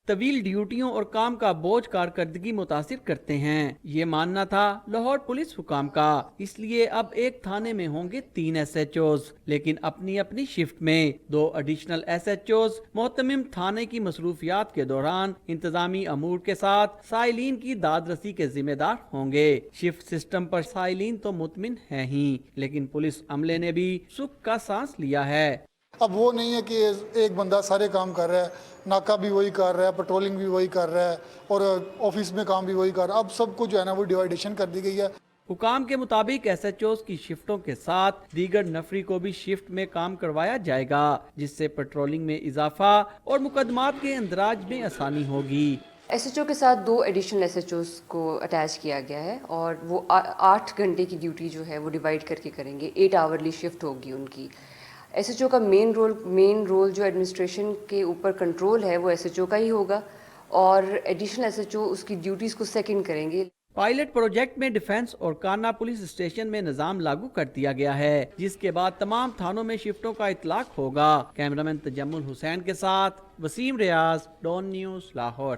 طویل ڈیوٹیوں اور کام کا بوجھ کارکردگی متاثر کرتے ہیں، یہ ماننا تھا لاہور پولیس حکام کا۔ اس لیے اب ایک تھانے میں ہوں گے 3 ایس ایچ اوز، لیکن اپنی اپنی شفٹ میں 2 ایڈیشنل ایس ایچ اوز محتمم تھانے کی مصروفیات کے دوران انتظامی امور کے ساتھ سائلین کی داد رسی کے ذمہ دار ہوں گے۔ شفٹ سسٹم پر سائلین تو مطمئن ہیں ہی، لیکن پولیس عملے نے بھی سکھ کا سانس لیا ہے۔ اب وہ نہیں ہے کہ ایک بندہ سارے کام کر رہا ہے، ناکہ بھی وہی کر رہا ہے، پٹرولنگ بھی وہی کر رہا ہے اور آفس میں کام بھی وہی کر رہا ہے۔ اب سب کچھ جو ہے نا وہ ڈیوائیڈیشن کر دی گئی ہے۔ حکام کے مطابق ایس ایچ اوز کی شفٹوں کے ساتھ دیگر نفری کو بھی شفٹ میں کام کروایا جائے گا، جس سے پٹرولنگ میں اضافہ اور مقدمات کے اندراج میں آسانی ہوگی۔ ایس ایچ او کے ساتھ 2 ایڈیشنل ایس ایچ اوز کو اٹیچ کیا گیا ہے اور وہ 8 گھنٹے کی ڈیوٹی جو ہے وہ ڈیوائڈ کر کے کریں گے، 8 آورلی شفٹ ہوگی ان کی۔ ایس ایچ او کا مین رول جو ایڈمنسٹریشن کے اوپر کنٹرول ہے وہ ایس ایچ او کا ہی ہوگا، اور ایڈیشنل ایس ایچ او اس کی ڈیوٹیز کو سیکنڈ کریں گے۔ پائلٹ پروجیکٹ میں ڈیفنس اور کانا پولیس اسٹیشن میں نظام لاگو کر دیا گیا ہے، جس کے بعد تمام تھانوں میں شفٹوں کا اطلاق ہوگا۔ کیمرامین تجمل حسین کے ساتھ وسیم ریاض، ڈون نیوز، لاہور۔